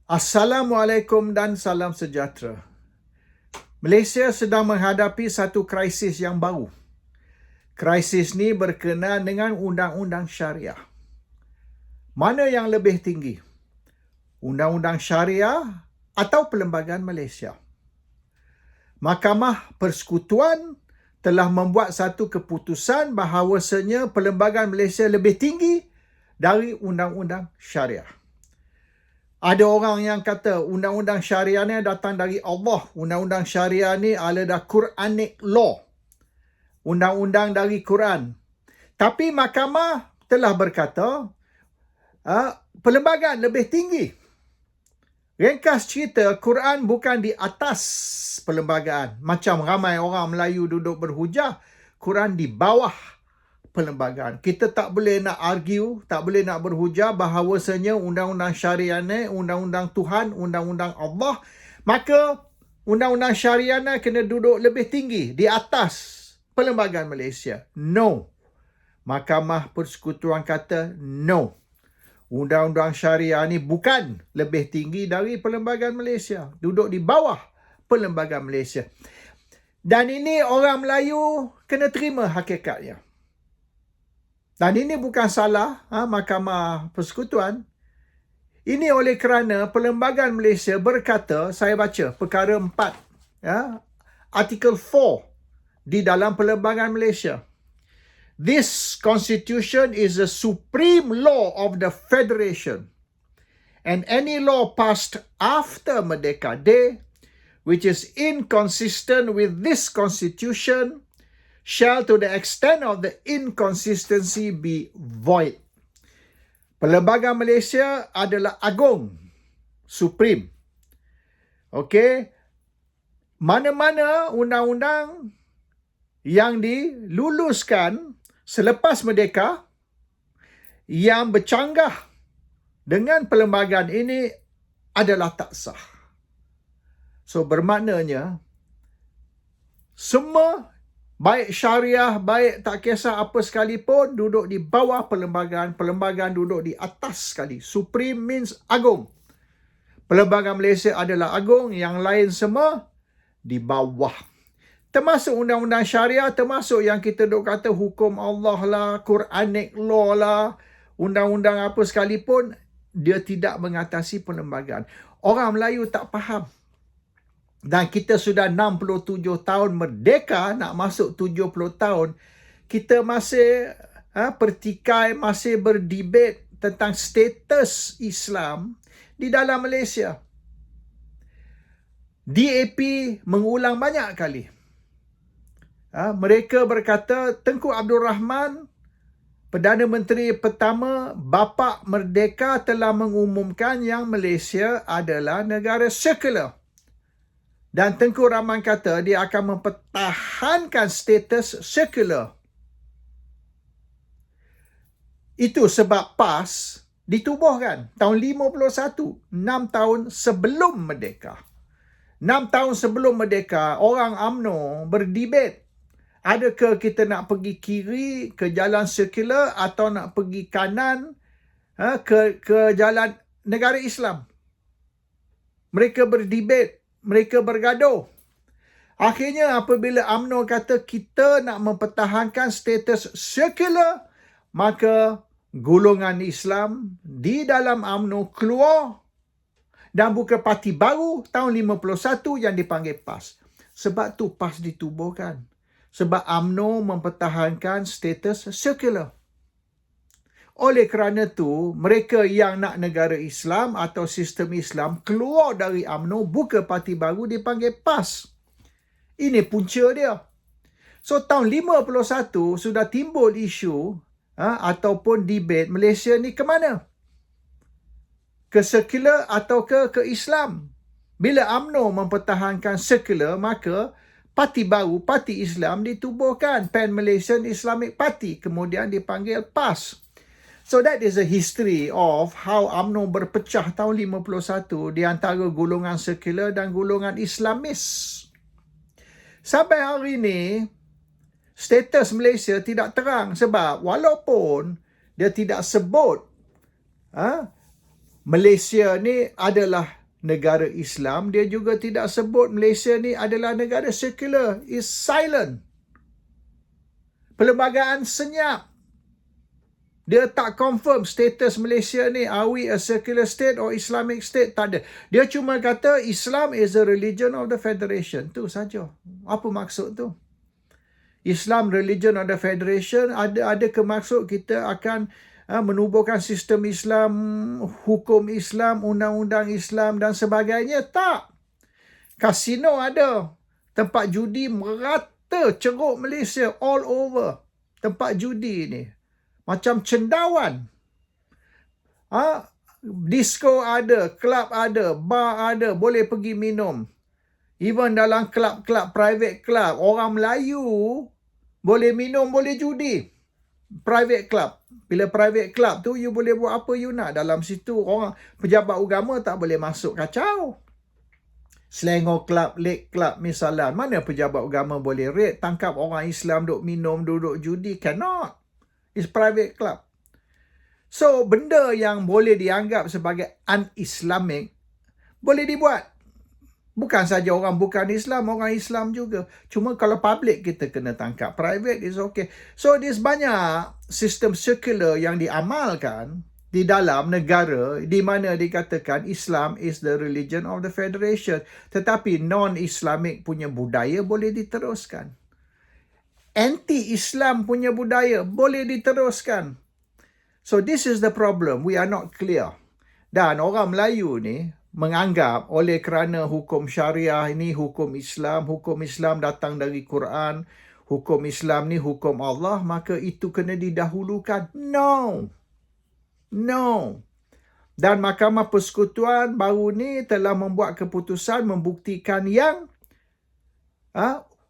Assalamualaikum dan salam sejahtera. Malaysia sedang menghadapi satu krisis yang baru. Krisis ni berkenaan dengan undang-undang syariah. Mana yang lebih tinggi? Undang-undang syariah atau Perlembagaan Malaysia? Mahkamah Persekutuan telah membuat satu keputusan bahawasanya Perlembagaan Malaysia lebih tinggi dari undang-undang syariah. Ada orang yang kata undang-undang syariah ni datang dari Allah. Undang-undang syariah ni adalah Quranic law. Undang-undang dari Quran. Tapi mahkamah telah berkata perlembagaan lebih tinggi. Ringkas cerita, Quran bukan di atas perlembagaan. Macam ramai orang Melayu duduk berhujah, Quran di bawah perlembagaan. Kita tak boleh nak argue, tak boleh nak berhujah bahawasanya undang-undang syariah ni, undang-undang Tuhan, undang-undang Allah, maka undang-undang syariah ni kena duduk lebih tinggi di atas Perlembagaan Malaysia. No. Mahkamah Persekutuan kata no. Undang-undang syariah ni bukan lebih tinggi dari Perlembagaan Malaysia. Duduk di bawah Perlembagaan Malaysia. Dan ini orang Melayu kena terima hakikatnya. Dan ini bukan salah Mahkamah Persekutuan. Ini oleh kerana Perlembagaan Malaysia berkata, saya baca perkara 4, artikel 4 di dalam Perlembagaan Malaysia. This constitution is the supreme law of the Federation, and any law passed after Merdeka Day, which is inconsistent with this constitution, shall to the extent of the inconsistency be void. Perlembagaan Malaysia adalah agung, supreme. Okey. Mana-mana undang-undang yang diluluskan selepas merdeka yang bercanggah dengan perlembagaan ini adalah tak sah. So bermaknanya semua baik syariah, baik tak kisah apa sekalipun, duduk di bawah perlembagaan. Perlembagaan duduk di atas sekali. Supreme means agung. Perlembagaan Malaysia adalah agung, yang lain semua di bawah. Termasuk undang-undang syariah, termasuk yang kita duk kata hukum Allah lah, Quranic law lah, undang-undang apa sekalipun, dia tidak mengatasi perlembagaan. Orang Melayu tak faham. Dan kita sudah 67 tahun merdeka, nak masuk 70 tahun, kita masih pertikai, masih berdebat tentang status Islam di dalam Malaysia. DAP mengulang banyak kali. Mereka berkata, Tengku Abdul Rahman, Perdana Menteri pertama, bapa merdeka, telah mengumumkan yang Malaysia adalah negara sekular. Dan Tengku Rahman kata dia akan mempertahankan status sekular. Itu sebab PAS ditubuhkan tahun 51, 6 tahun sebelum merdeka. 6 tahun sebelum merdeka, orang UMNO berdebat. Adakah kita nak pergi kiri ke jalan sekular atau nak pergi kanan ke jalan negara Islam? Mereka berdebat. Mereka bergaduh. Akhirnya apabila UMNO kata kita nak mempertahankan status sekular, maka golongan Islam di dalam UMNO keluar dan buka parti baru tahun 51 yang dipanggil PAS. Sebab tu PAS ditubuhkan. Sebab UMNO mempertahankan status sekular. Oleh kerana tu, mereka yang nak negara Islam atau sistem Islam keluar dari UMNO, buka parti baru, dipanggil PAS. Ini punca dia. So, tahun 51 sudah timbul isu ataupun debat Malaysia ni ke mana? Ke sekular atau ke Islam? Bila UMNO mempertahankan sekular, maka parti baru, Parti Islam ditubuhkan. Pan Malaysian Islamic Party. Kemudian dipanggil PAS. So that is a history of how UMNO berpecah tahun 51 di antara golongan sekular dan golongan Islamis. Sampai hari ini, status Malaysia tidak terang sebab walaupun dia tidak sebut Malaysia ni adalah negara Islam. Dia juga tidak sebut Malaysia ni adalah negara sekular. It's silent. Perlembagaan senyap. Dia tak confirm status Malaysia ni, are we a secular state or Islamic state? Tak ada. Dia cuma kata Islam is a religion of the federation. Tu saja. Apa maksud tu? Islam religion of the federation, ada ke maksud kita akan menubuhkan sistem Islam, hukum Islam, undang-undang Islam dan sebagainya? Tak. Kasino ada. Tempat judi merata ceruk Malaysia all over. Tempat judi ni. Macam cendawan. Disco ada, club ada, bar ada, boleh pergi minum. Even dalam club-club, private club, orang Melayu boleh minum, boleh judi. Private club. Bila private club tu, you boleh buat apa you nak. Dalam situ, orang pejabat agama tak boleh masuk kacau. Selangor Club, Lake Club misalnya. Mana pejabat agama boleh raid, tangkap orang Islam duk minum, duduk judi? Cannot. It's private club. So, benda yang boleh dianggap sebagai un-Islamic, boleh dibuat. Bukan saja orang bukan Islam, orang Islam juga. Cuma kalau public kita kena tangkap. Private is okay. So, there's banyak sistem sekular yang diamalkan di dalam negara di mana dikatakan Islam is the religion of the federation. Tetapi non-Islamic punya budaya boleh diteruskan. Anti-Islam punya budaya boleh diteruskan. So this is the problem. We are not clear. Dan orang Melayu ni menganggap oleh kerana hukum syariah ini hukum Islam datang dari Quran, hukum Islam ni hukum Allah, maka itu kena didahulukan. No. Dan Mahkamah Persekutuan baru ni telah membuat keputusan membuktikan yang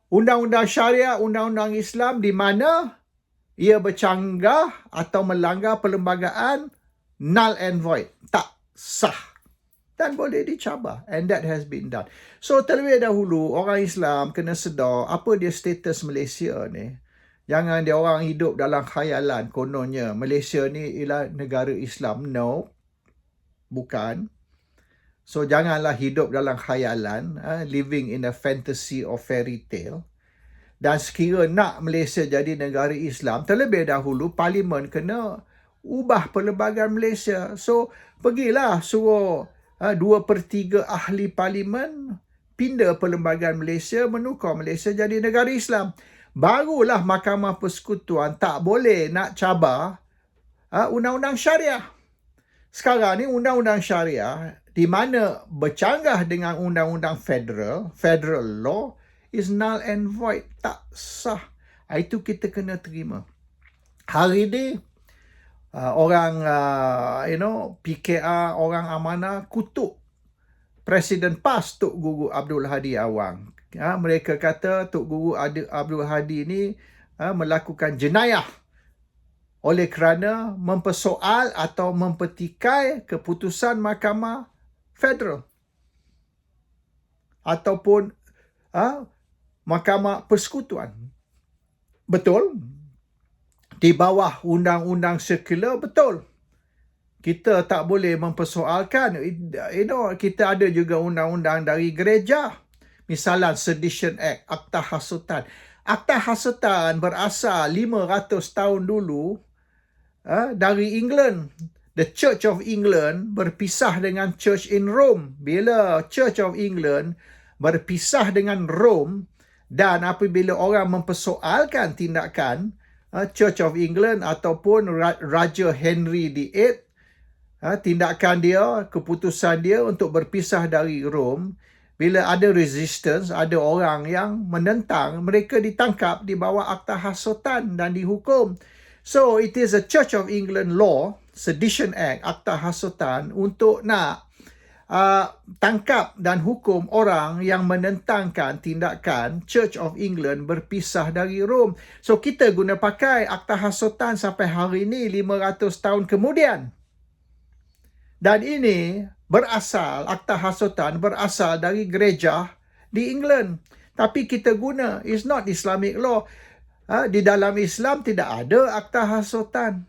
undang-undang syariah, undang-undang Islam di mana ia bercanggah atau melanggar perlembagaan null and void. Tak sah. Dan boleh dicabar. And that has been done. So terlebih dahulu orang Islam kena sedar apa dia status Malaysia ni. Jangan dia orang hidup dalam khayalan kononnya Malaysia ni ialah negara Islam. No. Bukan. So janganlah hidup dalam khayalan, living in a fantasy or fairy tale. Dan sekira nak Malaysia jadi negara Islam, terlebih dahulu Parlimen kena ubah perlembagaan Malaysia. So pergilah suruh 2/3 ahli Parlimen pindah perlembagaan Malaysia, menukar Malaysia jadi negara Islam. Barulah Mahkamah Persekutuan tak boleh nak cabar undang-undang syariah. Sekarang ni undang-undang syariah di mana bercanggah dengan undang-undang federal law is null and void. Tak sah. Itu kita kena terima. Hari ni, orang, PKR, orang amanah kutuk Presiden PAS Tok Guru Abdul Hadi Awang. Mereka kata Tok Guru Abdul Hadi ni melakukan jenayah oleh kerana mempersoal atau mempetikai keputusan Mahkamah Federal ataupun Mahkamah Persekutuan. Betul? Di bawah undang-undang sekular, betul. Kita tak boleh mempersoalkan. Kita ada juga undang-undang dari gereja. Misalnya Sedition Act, Akta Hasutan. Akta Hasutan berasal 500 tahun dulu dari England. The Church of England berpisah dengan Church in Rome. Bila Church of England berpisah dengan Rome dan apabila orang mempersoalkan tindakan Church of England ataupun Raja Henry VIII, tindakan dia, keputusan dia untuk berpisah dari Rome, bila ada resistance, ada orang yang menentang, mereka ditangkap di bawah Akta Hasutan dan dihukum. So it is a Church of England law, Sedition Act, Akta Hasutan, untuk nak tangkap dan hukum orang yang menentangkan tindakan Church of England berpisah dari Rom. So kita guna pakai Akta Hasutan sampai hari ini 500 tahun kemudian. Dan ini berasal, Akta Hasutan berasal dari gereja di England. Tapi kita guna, it's not Islamic law. Di dalam Islam tidak ada Akta Hasutan.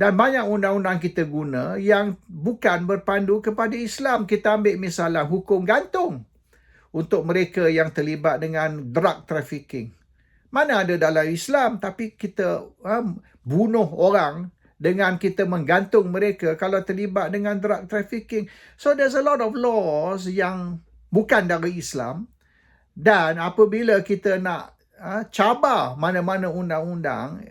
Dan banyak undang-undang kita guna yang bukan berpandu kepada Islam. Kita ambil misalnya hukum gantung untuk mereka yang terlibat dengan drug trafficking. Mana ada dalam Islam, tapi kita bunuh orang dengan kita menggantung mereka kalau terlibat dengan drug trafficking. So there's a lot of laws yang bukan dari Islam. Dan apabila kita nak cabar mana-mana undang-undang,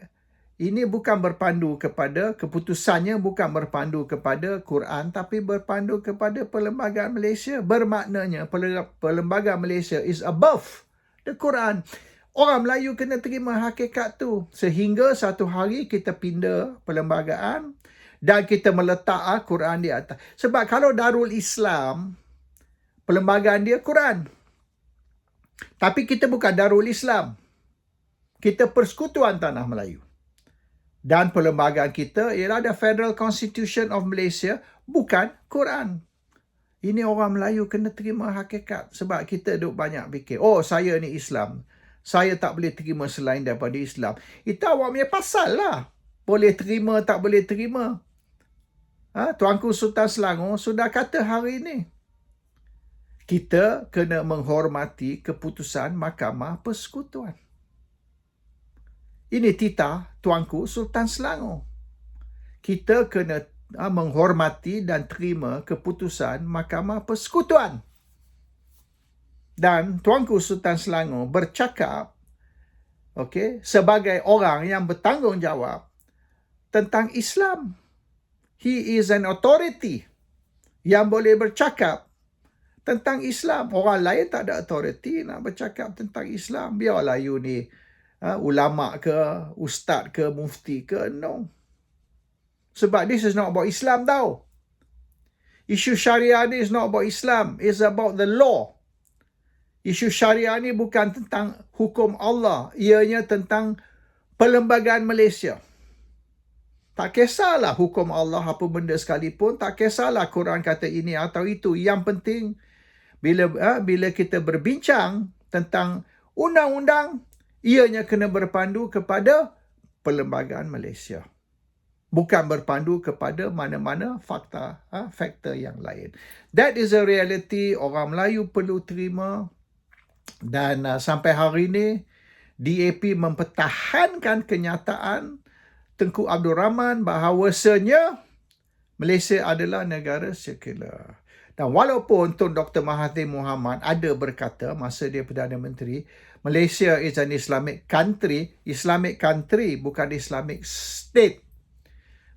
ini bukan berpandu kepada, keputusannya bukan berpandu kepada Quran, tapi berpandu kepada Perlembagaan Malaysia. Bermaknanya Perlembagaan Malaysia is above the Quran. Orang Melayu kena terima hakikat tu. Sehingga satu hari kita pindah perlembagaan dan kita meletak Quran di atas. Sebab kalau Darul Islam, perlembagaan dia Quran. Tapi kita bukan Darul Islam. Kita Persekutuan Tanah Melayu. Dan perlembagaan kita ialah the Federal Constitution of Malaysia, bukan Quran. Ini orang Melayu kena terima hakikat. Sebab kita duk banyak fikir, oh saya ni Islam, saya tak boleh terima selain daripada Islam. Itu awak punya pasal lah. Boleh terima, tak boleh terima. Tuanku Sultan Selangor sudah kata hari ini, kita kena menghormati keputusan Mahkamah Persekutuan. Ini titah Tuanku Sultan Selangor. Kita kena menghormati dan terima keputusan Mahkamah Persekutuan. Dan Tuanku Sultan Selangor bercakap sebagai orang yang bertanggungjawab tentang Islam. He is an authority yang boleh bercakap tentang Islam. Orang lain tak ada authority nak bercakap tentang Islam. Biarlah you ni ulama ke, ustaz ke, mufti ke, no. Sebab this is not about Islam tau. Isu syariah ni is not about Islam, it's about the law. Isu syariah ni bukan tentang hukum Allah, ianya tentang Perlembagaan Malaysia. Tak kisahlah hukum Allah apa benda sekalipun, tak kisahlah Quran kata ini atau itu. Yang penting bila kita berbincang tentang undang-undang, ianya kena berpandu kepada Perlembagaan Malaysia. Bukan berpandu kepada mana-mana faktor yang lain. That is a reality orang Melayu perlu terima. Dan sampai hari ini, DAP mempertahankan kenyataan Tengku Abdul Rahman bahawasanya Malaysia adalah negara sekular. Dan walaupun Tun Dr. Mahathir Mohamad ada berkata masa dia Perdana Menteri, Malaysia is an Islamic country bukan Islamic state.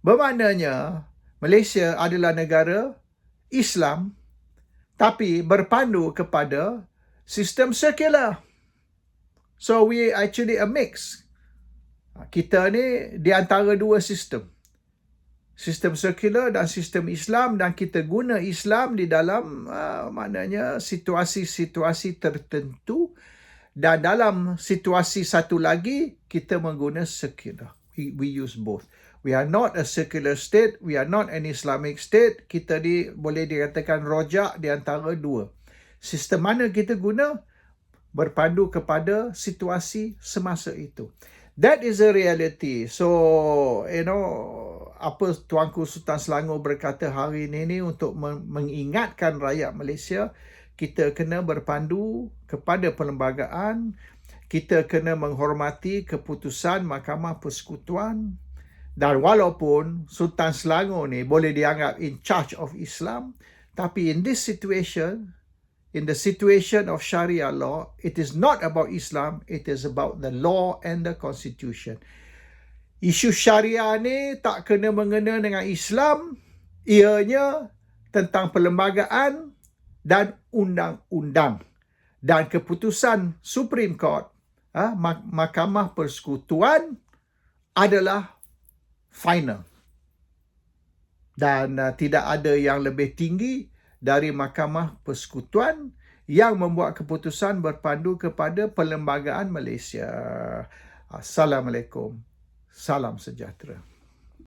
Bermaknanya Malaysia adalah negara Islam tapi berpandu kepada sistem sekular. So we actually a mix. Kita ni di antara dua sistem. Sistem sekular dan sistem Islam, dan kita guna Islam di dalam maknanya situasi-situasi tertentu, dan dalam situasi satu lagi kita mengguna sekular. We use both. We are not a secular state, we are not an Islamic state. Kita boleh dikatakan rojak di antara dua. Sistem mana kita guna berpandu kepada situasi semasa itu. That is a reality. So, apa Tuanku Sultan Selangor berkata hari ini untuk mengingatkan rakyat Malaysia, kita kena berpandu kepada perlembagaan, kita kena menghormati keputusan Mahkamah Persekutuan. Dan walaupun Sultan Selangor ni boleh dianggap in charge of Islam, tapi in this situation, in the situation of Sharia law, it is not about Islam, it is about the law and the constitution. Isu Sharia ni tak kena mengena dengan Islam, ianya tentang perlembagaan dan undang-undang. Dan keputusan Supreme Court, Mahkamah Persekutuan adalah final. Dan tidak ada yang lebih tinggi dari Mahkamah Persekutuan yang membuat keputusan berpandu kepada Perlembagaan Malaysia. Assalamualaikum. Salam sejahtera.